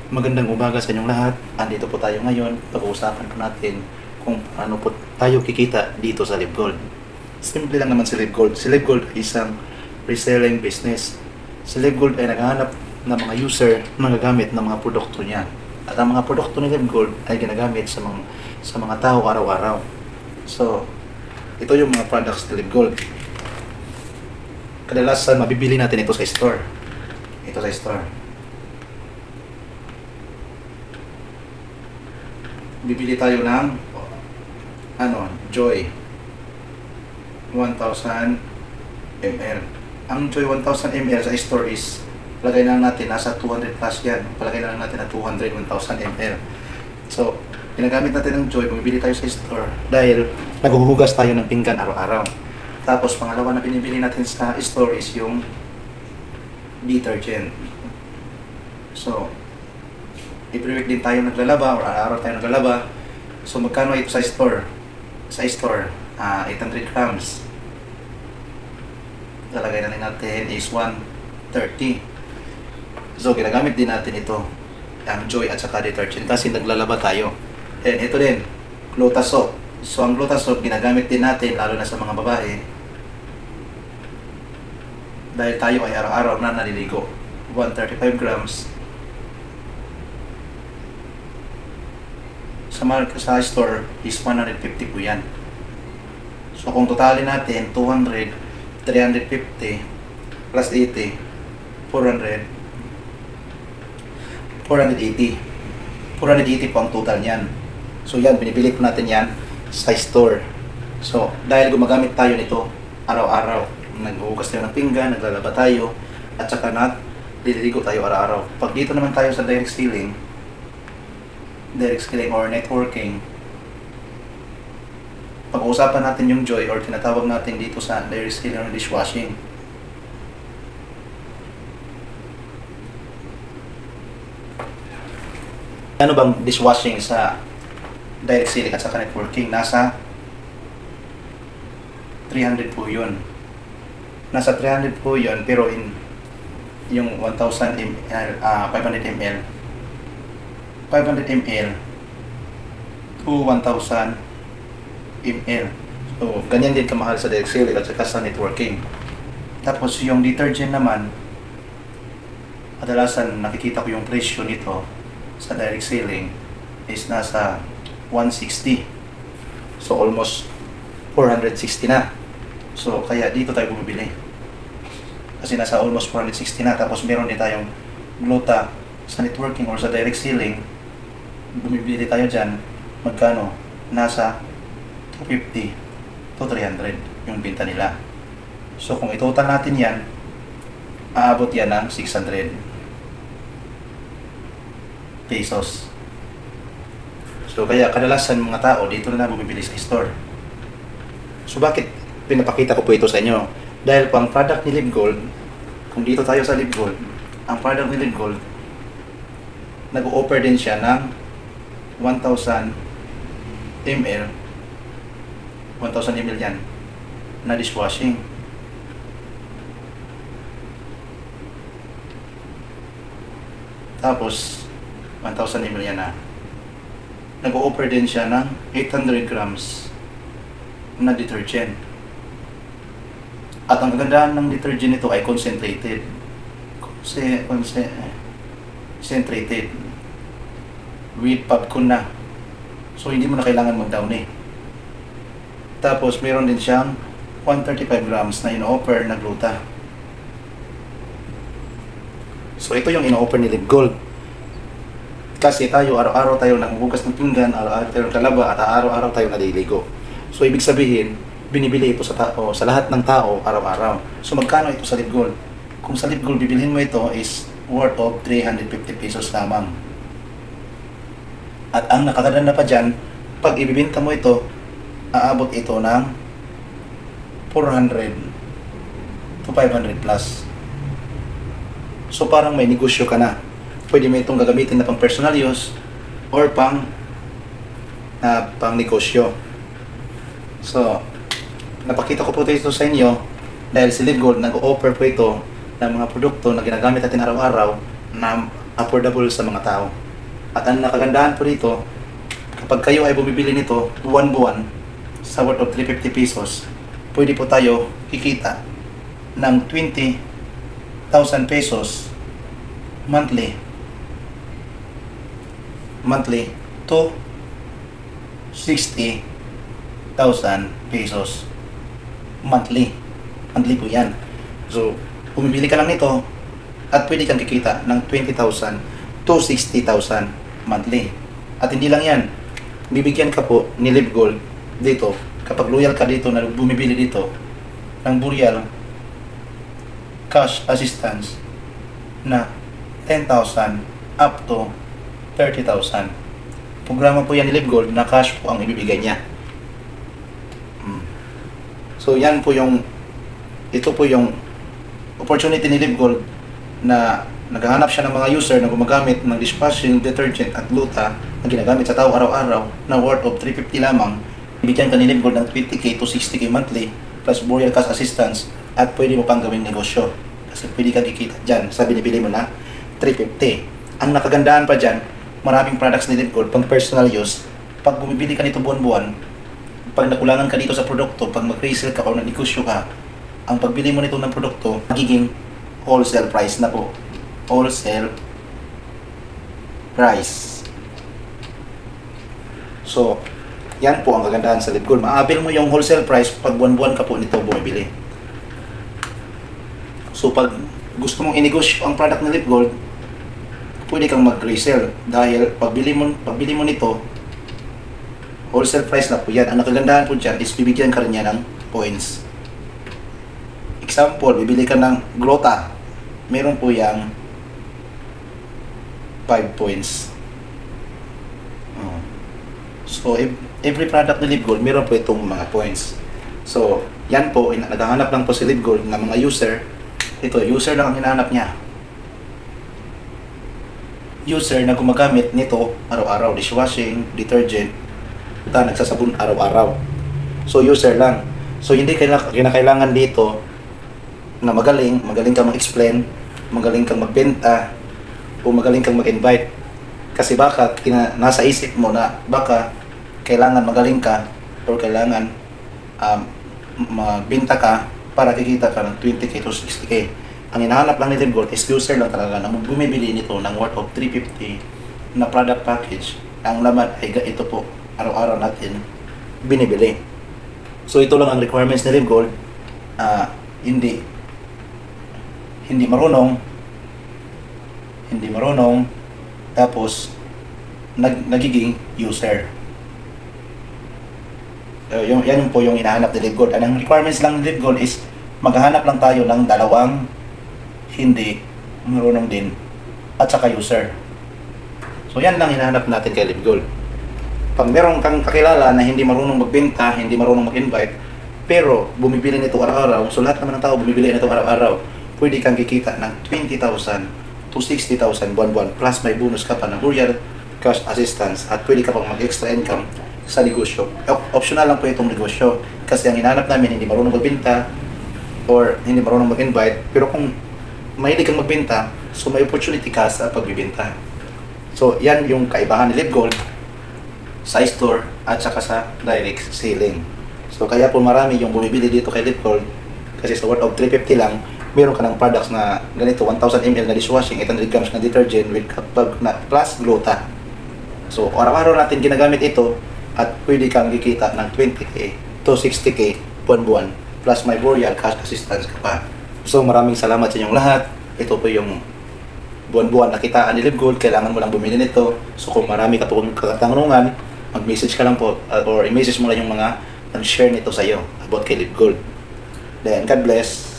Magandang umaga sa inyong lahat. Andito po tayo ngayon. Pag-uusapan po natin kung paano po tayo kikita dito sa Live Gold. Simple lang naman si Live Gold. Si Live Gold ay isang reselling business. Si Live Gold ay naghahanap ng mga user na gagamit ng mga produkto niya. At ang mga produkto ni Live Gold ay ginagamit sa mga tao araw-araw. So, ito yung mga products ni Live Gold. Kadalasan mabibili natin ito sa store. Ito sa store. Bibili tayo ng Joy 1000 ml. Ang Joy 1000 ml sa store is palagay na lang natin nasa 200 plus yan. Palagay na lang natin na 200 1000 ml. So, ginagamit natin ng Joy, bumibili tayo sa store dahil naghuhugas tayo ng pinggan araw-araw. Tapos pangalawa na binibili natin sa store is yung detergent. So, every week din tayo naglalaba or araw-araw tayo naglalaba. So magkano ito sa store? Sa store, 800 grams. Lalagay na natin is 130. So ginagamit din natin ito, ang Joy at saka detergent kasi naglalaba tayo. And ito din, Glutasol. So ang Glutasol ginagamit din natin lalo na sa mga babae dahil tayo ay araw-araw na naliligo. 135 grams. Sa store is 150 po yan. So kung totalin natin 200, 350 plus 80, 400, 480. 480 po ang total niyan. So yan, binibili po natin yan sa store. So dahil gumagamit tayo nito araw-araw, naghuhugas tayo ng pinggan, naglalaba tayo, at saka nililigo tayo araw-araw. Pag dito naman tayo sa direct selling or networking, pag-uusapan natin yung Joy or tinatawag natin dito sa direct selling or dishwashing. Ano bang dishwashing sa direct selling at saka networking? Nasa 300 po yun. Nasa 300 po yun, pero yung 1000 ml, 500 ml 500 ml to 1000 ml. So, ganyan din kamahal sa direct selling at saka sa networking. Tapos yung detergent naman, kadalasan nakikita ko yung presyo nito sa direct selling is nasa 160. So almost 460 na. So kaya dito tayo bumibili. Kasi nasa almost 460 na. Tapos meron din tayong Gluta sa networking or sa direct selling. Bumibili tayo dyan, magkano? Nasa 250 to 300 yung binta nila. So kung itotal natin yan, aabot yan ng 600 pesos. So kaya kadalasan mga tao dito na bumibili sa store. So bakit pinapakita ko po ito sa inyo? Dahil pang product ni Live Gold, kung dito tayo sa Live Gold, ang product ni Live Gold, nag-o-offer din siya ng 1,000 ml 1,000 ml yan na dishwashing. Tapos 1,000 ml yan na nag-o-offer din siya ng 800 grams na detergent. At ang kagandahan ng detergent nito ay concentrated. Concentrated with popcorn na. So hindi mo na kailangan mag-down eh. Tapos meron din siyang 135 grams na in-offer na gluta. So ito yung in-offer ni Live Gold. Kasi tayo araw-araw tayo naghuhugas ng pinggan, araw-araw tayo naglalaba at araw-araw tayo naliligo. So ibig sabihin, binibili ito sa tao, sa lahat ng tao araw-araw. So magkano ito sa Live Gold? Kung sa Live Gold bibilhin mo ito is worth of 350 pesos lamang. At ang nakaganda pa dyan, pag ibibenta mo ito, aabot ito ng 400 to 500 plus. So parang may negosyo ka na. Pwede mo itong gagamitin na pang personal use or pang negosyo. So, napakita ko po ito sa inyo dahil si Live Gold nag-o-offer po ito ng mga produkto na ginagamit natin araw-araw na affordable sa mga tao. At ang nakagandahan po dito, kapag kayo ay bumibili nito buwan-buwan sa worth of 350 pesos, pwede po tayo kikita ng 20,000 pesos monthly to 60,000 pesos monthly po yan. So bumibili ka lang nito at pwede kang kikita ng 20,000 to 60,000 monthly. At hindi lang yan, bibigyan ka po ni Live Gold dito, kapag loyal ka dito na bumibili dito ng burial cash assistance na 10,000 up to 30,000. Programa po yan ni Live Gold na cash po ang ibibigay niya. So yan po ito po yung opportunity ni Live Gold na naghahanap siya ng mga user na gumagamit ng dishwashing detergent at luta na ginagamit sa tao araw-araw na worth of 350 lamang. Bigyan ka ni Live Gold ng 20k to 60k monthly plus burial cash assistance at pwede mo pang gawing negosyo kasi pwede kang kikita dyan sa binibili mo na 350. Ang nakagandahan pa dyan, maraming products ni Live Gold pang personal use. Pag bumibili ka nito buwan-buwan, pag nakulangan ka dito sa produkto, pag mag-resell ka o nag-negosyo ka, ang pagbili mo nito ng produkto, magiging wholesale price na po. Wholesale price. So, yan po ang kagandahan sa Live Gold. Maabil mo yung wholesale price pag buwan-buwan ka po nito bumibili. So, pag gusto mong inegosyo ang product ng Live Gold, pwede kang mag-resell dahil pagbili mo nito, wholesale price na po yan. Ang nakagandahan po dyan is bibigyan ka rin niya ng points. Example, bibili ka ng Glota. Meron po yang 5 points. So, every product ni Live Gold, meron po itong mga points. So, yan po, naghahanap lang po si Live Gold ng mga user. Ito, user lang ang hinahanap niya. User na gumagamit nito araw-araw, dishwashing, detergent, nagsasabon araw-araw. So, user lang. So, hindi kinakailangan dito na magaling kang mag-explain, magaling kang magbenta, o magaling kang mag-invite. Kasi baka nasa isip mo na baka kailangan magaling ka or kailangan magbenta ka para kikita ka ng 20k to 60k. Ang hinahanap lang ni Live Gold is user lang talaga na bumibili nito ng worth of 350 na product package. Ang laman ay ito po, araw-araw natin binibili. So ito lang ang requirements ni Live Gold. Hindi marunong, tapos nagiging user. Yan po yung hinahanap ni Live Gold. Ang requirements lang ni Live Gold is maghahanap lang tayo ng dalawang hindi marunong din at saka user. So yan lang hinahanap natin kay Live Gold. Pag meron kang kakilala na hindi marunong magbenta, hindi marunong mag-invite, pero bumibili nito araw-araw, so lahat naman ng tao bumibili nito araw-araw, pwede kang kikita ng 20,000 to 60,000 buwan-buwan plus may bonus ka pa ng burial cash assistance at pwede ka pang mag-extra income sa negosyo. Optional lang po itong negosyo kasi ang hinahanap namin hindi marunong magbenta or hindi marunong mag-invite, pero kung mahilig kang magbenta, so may opportunity ka sa pagbibenta. So yan yung kaibahan ni Live Gold sa store at saka sa direct selling. So kaya po marami yung bumibili dito kay Live Gold kasi sa worth of 350 lang meron ka ng products na ganito, 1,000 ml na dishwashing, 800 grams na detergent with plus Glota. So araw-araw natin ginagamit ito at pwede kang kikita ng 20k to 60k buwan-buwan plus may burial cash assistance ka pa. So maraming salamat sa inyong lahat. Ito po yung buwan-buwan na kitaan ni Live Gold. Kailangan mo lang bumili nito. So kung marami ka po katanungan, mag-message ka lang po or i-message mo lang yung mga nag-share nito sa iyo about kay Live Gold. Then God bless.